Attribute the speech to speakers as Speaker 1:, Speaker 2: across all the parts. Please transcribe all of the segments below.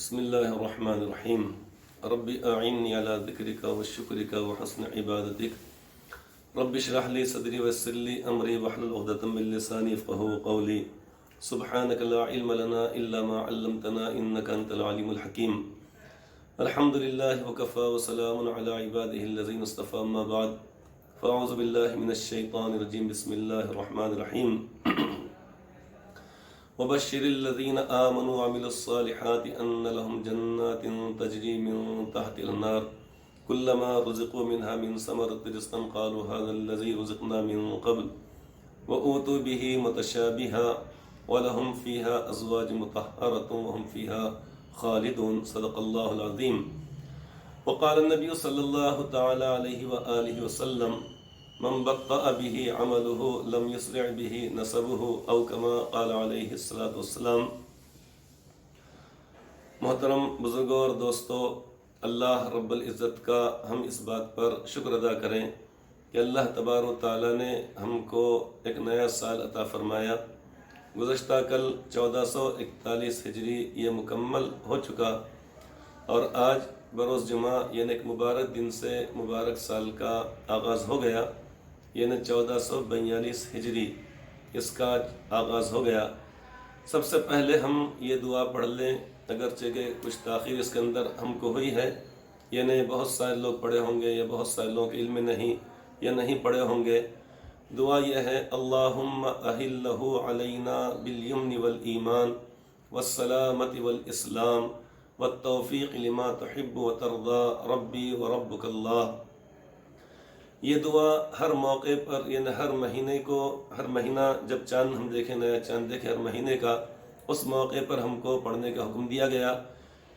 Speaker 1: بسم الله الرحمن الرحيم رب أعني على ذكرك وشكرك وحسن عبادتك رب اشرح لي صدري ويسر لي أمري واحلل عقدة من لساني يفقهوا قولي سبحانك لا علم لنا إلا ما علمتنا إنك أنت العليم الحكيم الحمد لله وكفى وسلام على عباده الذين اصطفى أما بعد فأعوذ بالله من الشيطان الرجيم بسم الله الرحمن الرحيم وبشر الذين آمنوا وعملوا الصالحات أن لهم جنات تجري من تحت الأنهار كلما رزقوا منها من ثمرة رزقا قالوا هذا الذي رزقنا من قبل وأوتوا به متشابها ولهم فيها أزواج مطهرة وهم فيها خالدون صدق الله العظيم وقال النبي صلى الله تعالى عليه وآله وسلم من بطأ به عمله لم يسرع به نسبه او كما قال علیہ الصلوۃ والسلام۔ محترم بزرگوں اور دوستو، اللہ رب العزت کا ہم اس بات پر شکر ادا کریں کہ اللہ تبارک و تعالیٰ نے ہم کو ایک نیا سال عطا فرمایا۔ گزشتہ کل 1441 ہجری یہ مکمل ہو چکا اور آج بروز جمعہ یعنی ایک مبارک دن سے مبارک سال کا آغاز ہو گیا، یعنی 1442 ہجری اس کا آغاز ہو گیا۔ سب سے پہلے ہم یہ دعا پڑھ لیں، اگرچہ کہ کچھ تاخیر اس کے اندر ہم کو ہوئی ہے، یعنی بہت سارے لوگ پڑھے ہوں گے یا بہت سارے لوگوں کے علم میں نہیں یا نہیں پڑھے ہوں گے۔ دعا یہ ہے: اللہم اہلہ علینا بالیمن والایمان والسلامت والاسلام والتوفیق لما تحب وترضى ربی وربک اللہ۔ یہ دعا ہر موقع پر یعنی ہر مہینہ جب چاند ہم دیکھیں، نیا چاند دیکھیں ہر مہینے کا، اس موقع پر ہم کو پڑھنے کا حکم دیا گیا،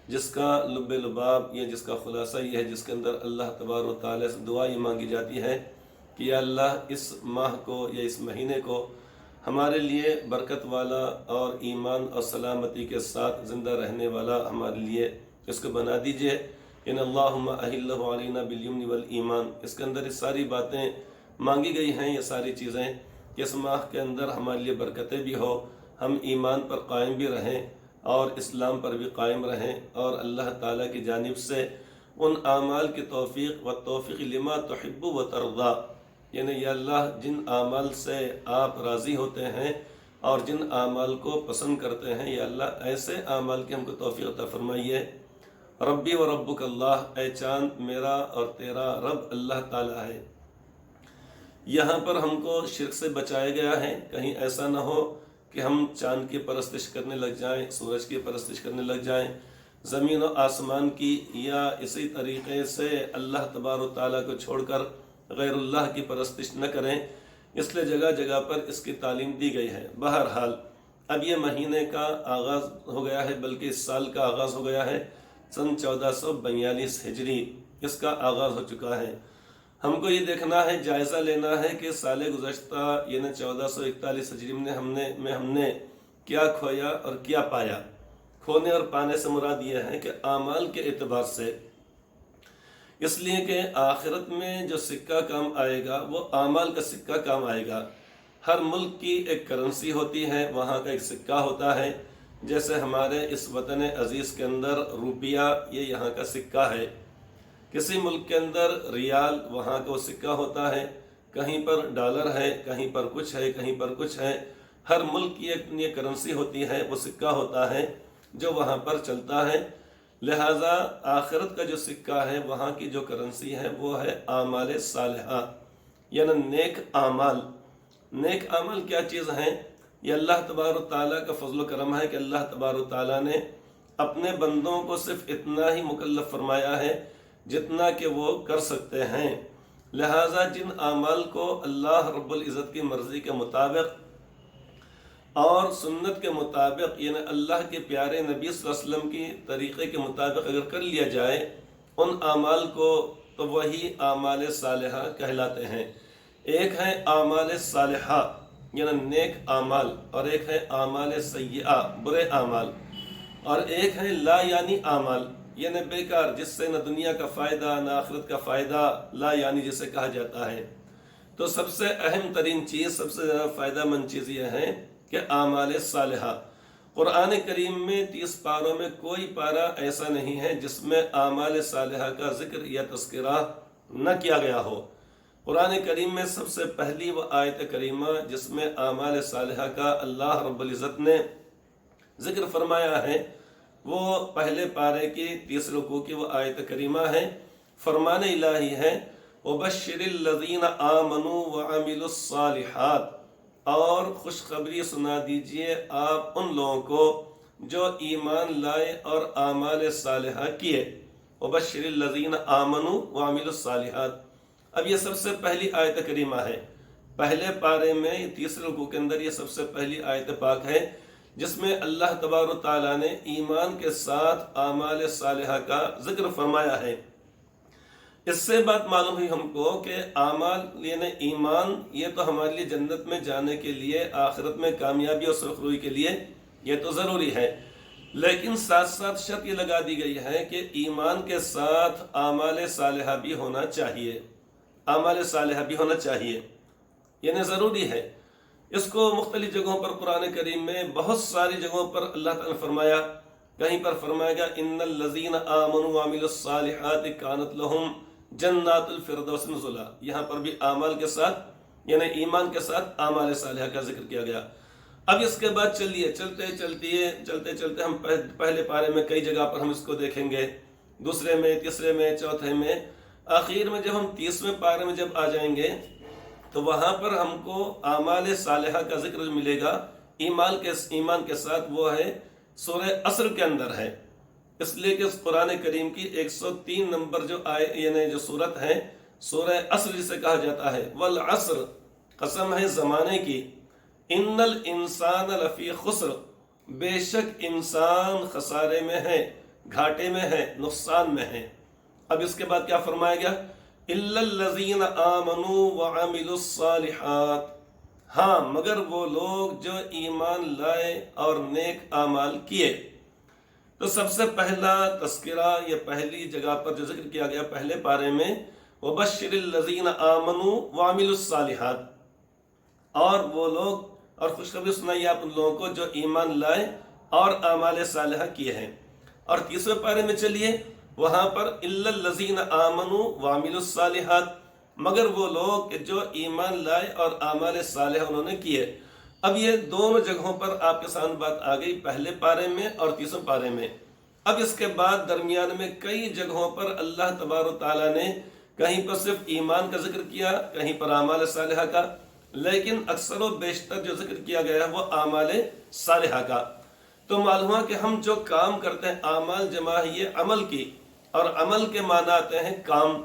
Speaker 1: جس کا لب لباب یا جس کا خلاصہ یہ ہے، جس کے اندر اللہ تبارک و تعالیٰ سے دعا یہ مانگی جاتی ہے کہ یا اللہ اس ماہ کو یا اس مہینے کو ہمارے لیے برکت والا اور ایمان اور سلامتی کے ساتھ زندہ رہنے والا ہمارے لیے اس کو بنا دیجئے۔ ان اللہم اہلہ علینا بالیمن والایمان، اس کے اندر یہ ساری باتیں مانگی گئی ہیں، یہ ساری چیزیں کہ اس ماہ کے اندر ہمارے لیے برکتیں بھی ہو، ہم ایمان پر قائم بھی رہیں اور اسلام پر بھی قائم رہیں، اور اللہ تعالیٰ کی جانب سے ان اعمال کی توفیق و توفیق لما تحب و ترضا، یعنی یا اللہ جن اعمال سے آپ راضی ہوتے ہیں اور جن اعمال کو پسند کرتے ہیں، یا اللہ ایسے اعمال کی ہم کو توفیق عطا فرمائیے۔ ربی و ربک اللہ، اے چاند میرا اور تیرا رب اللہ تعالیٰ ہے۔ یہاں پر ہم کو شرک سے بچایا گیا ہے، کہیں ایسا نہ ہو کہ ہم چاند کی پرستش کرنے لگ جائیں، سورج کی پرستش کرنے لگ جائیں، زمین و آسمان کی، یا اسی طریقے سے اللہ تبارک و تعالیٰ کو چھوڑ کر غیر اللہ کی پرستش نہ کریں، اس لیے جگہ جگہ پر اس کی تعلیم دی گئی ہے۔ بہرحال اب یہ مہینے کا آغاز ہو گیا ہے، بلکہ اس سال کا آغاز ہو گیا ہے، سن 1442 ہجری اس کا آغاز ہو چکا ہے۔ ہم کو یہ دیکھنا ہے، جائزہ لینا ہے کہ سال گزشتہ یعنی 1441 ہجری میں ہم نے کیا کھویا اور کیا پایا۔ کھونے اور پانے سے مراد یہ ہے کہ اعمال کے اعتبار سے، اس لیے کہ آخرت میں جو سکہ کام آئے گا وہ اعمال کا سکہ کام آئے گا۔ ہر ملک کی ایک کرنسی ہوتی ہے، وہاں کا ایک سکہ ہوتا ہے، جیسے ہمارے اس وطن عزیز کے اندر روپیہ یہ یہاں کا سکہ ہے، کسی ملک کے اندر ریال وہاں کا وہ سکہ ہوتا ہے، کہیں پر ڈالر ہے، کہیں پر کچھ ہے، کہیں پر کچھ ہے۔ ہر ملک کی ایک یہ کرنسی ہوتی ہے، وہ سکہ ہوتا ہے جو وہاں پر چلتا ہے۔ لہٰذا آخرت کا جو سکہ ہے، وہاں کی جو کرنسی ہے وہ ہے اعمال صالحہ، یعنی نیک اعمال۔ نیک اعمال کیا چیز ہیں؟ یہ اللہ تبارک و تعالیٰ کا فضل و کرم ہے کہ اللہ تبارک و تعالیٰ نے اپنے بندوں کو صرف اتنا ہی مکلف فرمایا ہے جتنا کہ وہ کر سکتے ہیں۔ لہٰذا جن اعمال کو اللہ رب العزت کی مرضی کے مطابق اور سنت کے مطابق، یعنی اللہ کے پیارے نبی صلی اللہ علیہ وسلم کی طریقے کے مطابق اگر کر لیا جائے ان اعمال کو، تو وہی اعمال صالحہ کہلاتے ہیں۔ ایک ہے اعمال صالحہ یعنی نیک اعمال، اور ایک ہے اعمال سیئہ برے اعمال، اور ایک ہے لا یعنی اعمال یعنی بیکار، جس سے نہ دنیا کا فائدہ نہ آخرت کا فائدہ، لا یعنی جسے کہا جاتا ہے۔ تو سب سے اہم ترین چیز، سب سے زیادہ فائدہ مند چیز یہ ہے کہ اعمال صالحہ، قرآن کریم میں 30 پاروں میں کوئی پارہ ایسا نہیں ہے جس میں اعمال صالحہ کا ذکر یا تذکرہ نہ کیا گیا ہو۔ قرآن کریم میں سب سے پہلی وہ آیت کریمہ جس میں اعمال صالحہ کا اللہ رب العزت نے ذکر فرمایا ہے وہ پہلے پارے کی 30 رکوع کی وہ آیت کریمہ ہے۔ فرمان الہی ہے وَبَشِّرِ الَّذِينَ آمَنُوا وَعَمِلُوا الصَّالِحَاتِ، اور خوشخبری سنا دیجئے آپ ان لوگوں کو جو ایمان لائے اور اعمال صالحہ کیے۔ وَبَشِّرِ الَّذِينَ آمَنُوا وَعَمِلُوا الصَّالِحَاتِ، اب یہ سب سے پہلی آیت کریمہ ہے۔ پہلے پارے میں 30 رکوع کے اندر یہ سب سے پہلی آیت پاک ہے جس میں اللہ تبارک و تعالیٰ نے ایمان کے ساتھ اعمال صالحہ کا ذکر فرمایا ہے۔ اس سے بات معلوم ہوئی ہم کو کہ اعمال یعنی ایمان یہ تو ہمارے لیے جنت میں جانے کے لیے، آخرت میں کامیابی اور سرخروئی کے لیے یہ تو ضروری ہے، لیکن ساتھ ساتھ شرط یہ لگا دی گئی ہے کہ ایمان کے ساتھ اعمال صالحہ بھی ہونا چاہیے، اعمال صالحہ بھی ہونا چاہیے، یعنی ضروری ہے۔ اس کو مختلف جگہوں پر قرآن کریم میں بہت ساری جگہوں پر اللہ تعالیٰ نے فرمایا، کہیں پر فرمایا گا ان الذین آمنوا وعملوا الصالحات کانت لہم جنات الفردوس نزلا، یہاں پر بھی اعمال کے ساتھ یعنی ایمان کے ساتھ اعمال صالحہ کا ذکر کیا گیا۔ اب اس کے بعد چلتے ہم پہلے پارے میں کئی جگہ پر ہم اس کو دیکھیں گے، دوسرے میں، تیسرے میں، چوتھے میں، آخر میں جب ہم 30ویں پارے میں جب آ جائیں گے تو وہاں پر ہم کو اعمال صالحہ کا ذکر ملے گا ایمان کے ساتھ، وہ ہے سورہ عصر کے اندر ہے، اس لیے کہ اس قرآن کریم کی 103 نمبر جو یعنی جو صورت ہے سورہ عصر جسے کہا جاتا ہے۔ والعصر، قسم ہے زمانے کی، ان الانسان لفی خسر، بے شک انسان خسارے میں ہے، گھاٹے میں ہے، نقصان میں ہے۔ اب اس کے بعد کیا فرمایا گیا؟ الا الذین آمنوا وعملوا الصالحات، ہاں مگر وہ لوگ جو ایمان لائے اور نیک اعمال کیے۔ تو سب سے پہلا تذکرہ یہ پہلی جگہ پر جو ذکر کیا گیا پہلے پارے میں، وَبَشِّرِ الَّذِينَ آمَنُوا وَعَمِلُوا الصَّالِحَاتِ، اور وہ لوگ، اور خوشخبری سنائیے آپ ان لوگوں کو جو ایمان لائے اور اعمال صالحہ کیے ہیں۔ اور 30ویں پارے میں چلیے، وہاں پر إِلَّا الَّذِينَ آمَنُوا وَعَمِلُوا الصَّالِحَاتِ، مگر وہ لوگ جو ایمان لائے اور اعمال صالحہ انہوں نے کیے۔ اب یہ دونوں جگہوں پر آپ کے سامنے بات آ گئی، پہلے پارے میں اور 30ویں پارے میں۔ اب اس کے بعد درمیان میں کئی جگہوں پر اللہ تبارک و تعالیٰ نے کہیں پر صرف ایمان کا ذکر کیا، کہیں پر اعمال صالحہ کا، لیکن اکثر و بیشتر جو ذکر کیا گیا ہے وہ اعمال صالحہ کا۔ تو معلوم ہوا کہ ہم جو کام کرتے ہیں، اعمال جمع ہے یہ عمل کی، اور عمل کے معنی آتے ہیں کام،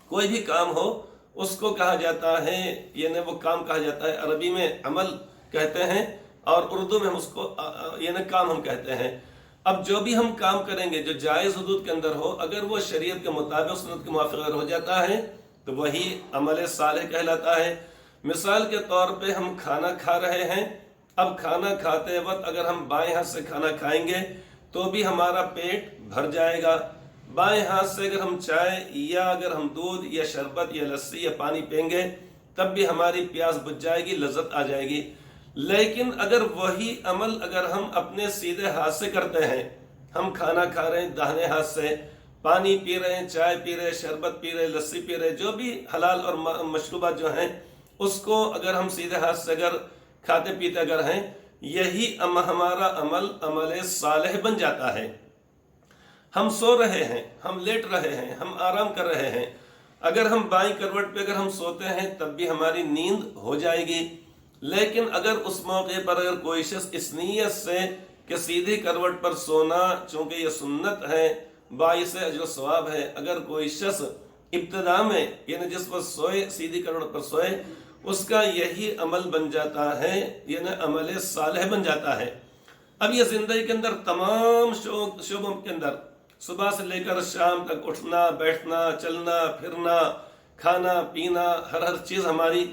Speaker 1: کوئی بھی کام ہو اس کو کہا جاتا ہے، یعنی وہ کام کہا جاتا ہے، عربی میں عمل کہتے ہیں اور اردو میں ہم اس کو یعنی کام ہم کہتے ہیں۔ اب جو بھی ہم کام کریں گے جو جائز حدود کے اندر ہو، اگر وہ شریعت کے مطابق سنت کے موافق اگر ہو جاتا ہے تو وہی عمل صالح کہلاتا ہے۔ مثال کے طور پہ ہم کھانا کھا رہے ہیں، اب کھانا کھاتے وقت اگر ہم بائیں ہاتھ سے کھانا کھائیں گے تو بھی ہمارا پیٹ بھر جائے گا، بائیں ہاتھ سے اگر ہم چائے یا اگر ہم دودھ یا شربت یا لسی یا پانی پئیں گے تب بھی ہماری پیاس بجھ جائے گی، لذت آ جائے گی۔ لیکن اگر وہی عمل اگر ہم اپنے سیدھے ہاتھ سے کرتے ہیں، ہم کھانا کھا رہے ہیں داہنے ہاتھ سے، پانی پی رہے ہیں، چائے پی رہے ہیں، شربت پی رہے ہیں، لسی پی رہے ہیں، جو بھی حلال اور مشروبات جو ہیں اس کو اگر ہم سیدھے ہاتھ سے اگر کھاتے پیتے اگر ہیں، یہی ہمارا عمل صالح بن جاتا ہے۔ ہم سو رہے ہیں، ہم لیٹ رہے ہیں، ہم آرام کر رہے ہیں، اگر ہم بائیں کروٹ پہ اگر ہم سوتے ہیں تب بھی ہماری نیند ہو جائے گی، لیکن اگر اس موقع پر اگر کوئی شخص اس نیت سے کہ سیدھی کروٹ پر سونا چونکہ یہ سنت ہے، باعث اجر و ثواب ہے، اگر کوئی شخص ابتدا میں یعنی جس وقت سوئے سیدھی کروٹ پر سوئے اس کا یہی عمل بن جاتا ہے، یعنی عمل صالح بن جاتا ہے۔ اب یہ زندگی کے اندر تمام شعبوں کے اندر صبح سے لے کر شام تک اٹھنا بیٹھنا چلنا پھرنا کھانا پینا ہر چیز ہماری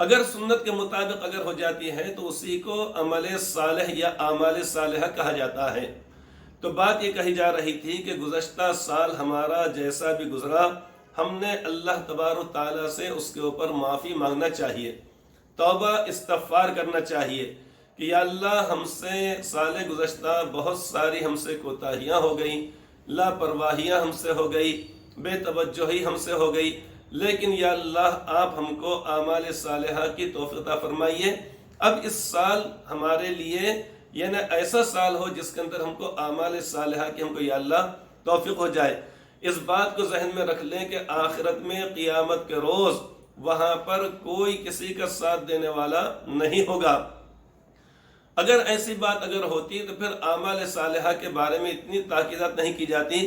Speaker 1: اگر سنت کے مطابق اگر ہو جاتی ہے تو اسی کو عمل صالح یا اعمال صالحہ کہا جاتا ہے۔ تو بات یہ کہی جا رہی تھی کہ گزشتہ سال ہمارا جیسا بھی گزرا، ہم نے اللہ تبارک تعالیٰ سے اس کے اوپر معافی مانگنا چاہیے، توبہ استغفار کرنا چاہیے، کہ یا اللہ ہم سے سال گزشتہ بہت ساری ہم سے کوتاہیاں ہو گئیں، لاپرواہیاں ہم سے ہو گئی، بے توجہی ہم سے ہو گئی، لیکن یا اللہ آپ ہم کو اعمال صالحہ کی توفیق عطا فرمائیے۔ اب اس سال ہمارے لیے یعنی ایسا سال ہو جس کے اندر ہم کو اعمال صالحہ کی ہم کو یا اللہ توفیق ہو جائے۔ اس بات کو ذہن میں رکھ لیں کہ آخرت میں قیامت کے روز وہاں پر کوئی کسی کا ساتھ دینے والا نہیں ہوگا۔ اگر ایسی بات اگر ہوتی تو پھر اعمال صالحہ کے بارے میں اتنی تاکیدات نہیں کی جاتی،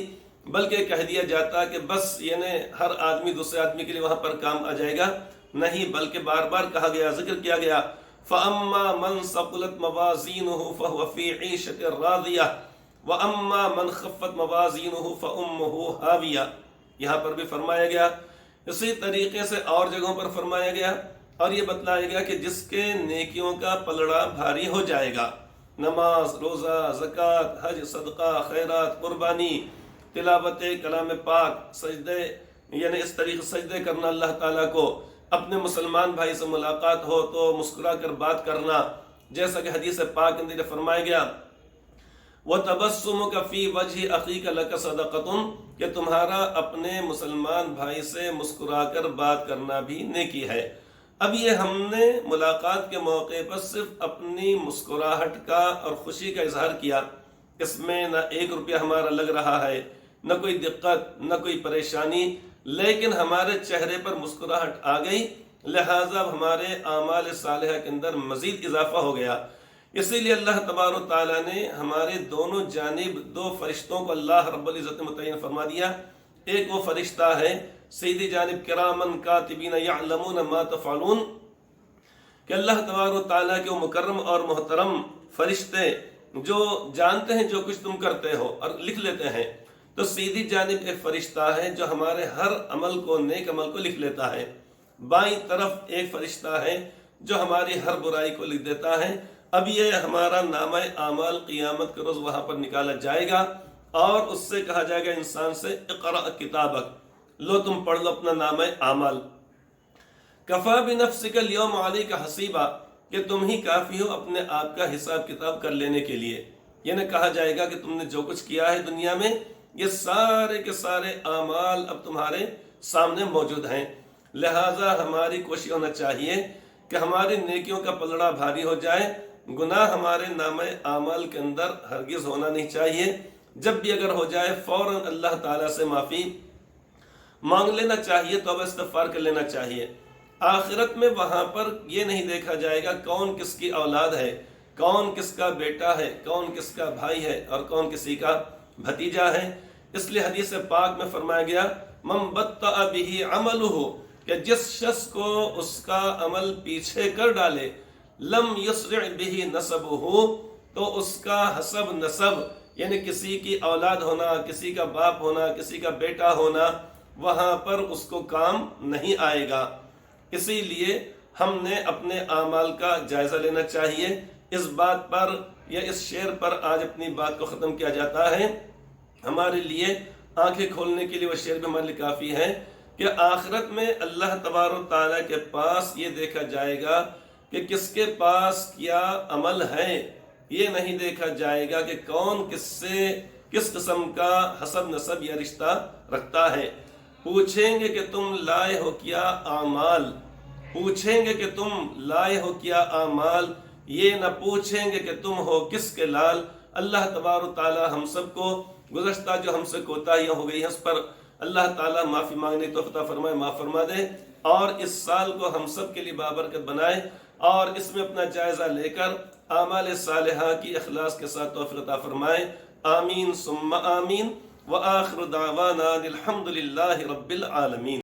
Speaker 1: بلکہ کہہ دیا جاتا کہ بس یعنی ہر آدمی دوسرے آدمی کے لیے وہاں پر کام آ جائے گا، نہیں، بلکہ بار بار کہا گیا، ذکر کیا گیا، فَأَمَّا مَنْ ثَقُلَتْ مَوَازِينُهُ فَهُوَ فِي عِيشَةٍ رَاضِيَةٍ وَأَمَّا مَنْ خَفَّتْ مَوَازِينُهُ فَأُمُّهُ هَاوِيَةٌ۔ یہاں پر بھی فرمایا گیا، اسی طریقے سے اور جگہوں پر فرمایا گیا اور یہ بتلایا گیا کہ جس کے نیکیوں کا پلڑا بھاری ہو جائے گا، نماز، روزہ، زکوٰۃ، حج، صدقہ، خیرات، قربانی، تلاوت کلام پاک، سجدے یعنی اس طریقے سجدے کرنا اللہ تعالیٰ کو، اپنے مسلمان بھائی سے ملاقات ہو تو مسکرا کر بات کرنا، جیسا کہ حدیث پاک اندر فرمایا گیا، وَتَبَسُّمُكَ فِي وَجْهِ أَخِيكَ لَكَ صَدَقَةٌ، کہ تمہارا اپنے مسلمان بھائی سے مسکرا کر بات کرنا بھی نیکی ہے۔ اب یہ ہم نے ملاقات کے موقع پر صرف اپنی مسکراہٹ کا اور خوشی کا اظہار کیا، اس میں نہ 1 روپیہ ہمارا لگ رہا ہے، نہ کوئی دقت، نہ کوئی پریشانی، لیکن ہمارے چہرے پر مسکراہٹ آ گئی، لہٰذا ہمارے اعمال صالحہ کے اندر مزید اضافہ ہو گیا۔ اسی لیے اللہ تبارک و تعالیٰ نے ہمارے دونوں جانب 2 فرشتوں کو اللہ رب العزت نے متعین فرما دیا۔ ایک وہ فرشتہ ہے سیدھی جانب کرامن کاتبین یعلمون ما تفعلون، کہ اللہ تبارک و تعالیٰ کے وہ مکرم اور محترم فرشتے جو جانتے ہیں جو کچھ تم کرتے ہو اور لکھ لیتے ہیں۔ تو سیدھی جانب ایک فرشتہ ہے جو ہمارے ہر عمل کو، نیک عمل کو لکھ لیتا ہے، بائیں طرف ایک فرشتہ ہے جو ہماری ہر برائی کو لکھ دیتا ہے۔ اب یہ ہمارا نامہ اعمال قیامت کے روز وہاں پر نکالا جائے گا اور اس سے کہا جائے گا انسان سے، اقرأ کتابک، لو تم پڑھ لو اپنا نامہ اعمال، کفا بنفسک اليوم علیک حسیبا، کہ تم ہی کافی ہو اپنے آپ کا حساب کتاب کر لینے کے لیے۔ یعنی کہا جائے گا کہ تم نے جو کچھ کیا ہے دنیا میں، یہ سارے کے سارے اعمال اب تمہارے سامنے موجود ہیں، لہٰذا ہماری کوشش ہونا چاہیے کہ ہماری نیکیوں کا پلڑا بھاری ہو جائے، گناہ ہمارے نامہ اعمال کے اندر ہرگز ہونا نہیں چاہیے۔ جب بھی اگر ہو جائے فوراً اللہ تعالیٰ سے معافی مانگ لینا چاہیے، توبہ استغفار کر لینا چاہیے۔ آخرت میں وہاں پر یہ نہیں دیکھا جائے گا کون کس کی اولاد ہے، کون کس کا بیٹا ہے، کون کس کا بھائی ہے اور کون کسی کا بھتیجا ہے۔ اس لیے حدیث پاک میں فرمایا گیا، من بطأ بہ عملہ، کہ جس شخص کو اس کا عمل پیچھے کر ڈالے، لم یسرع بہ نسبہ، تو اس کا حسب نسب یعنی کسی کی اولاد ہونا، کسی کا باپ ہونا، کسی کا بیٹا ہونا، وہاں پر اس کو کام نہیں آئے گا۔ اسی لیے ہم نے اپنے اعمال کا جائزہ لینا چاہیے۔ اس بات پر یا اس شعر پر آج اپنی بات کو ختم کیا جاتا ہے۔ ہمارے لیے آنکھیں کھولنے کے لیے وہ شعر بھی ہمارے لیے کافی ہے کہ آخرت میں اللہ تبارک و تعالیٰ کے پاس یہ دیکھا جائے گا کہ کس کے پاس کیا عمل ہے، یہ نہیں دیکھا جائے گا کہ کون کس سے کس قسم کا حسب نسب یا رشتہ رکھتا ہے۔ پوچھیں گے کہ تم لائے ہو کیا اعمال، پوچھیں گے کہ تم لائے ہو کیا اعمال، یہ نہ پوچھیں گے کہ تم ہو کس کے لال۔ اللہ تبارک و تعالیٰ ہم سب کو گزشتہ جو ہم سے کوتاہیاں ہو گئی ہیں اس پر اللہ تعالیٰ معافی مانگنے کی توفیق عطا فرمائے، معاف فرما دے، اور اس سال کو ہم سب کے لیے بابرکت بنائے اور اس میں اپنا جائزہ لے کر اعمال صالحہ کی اخلاص کے ساتھ توفیق عطا فرمائے۔ آمین ثم آمین، وآخر دعوانا الحمد للہ رب العالمین۔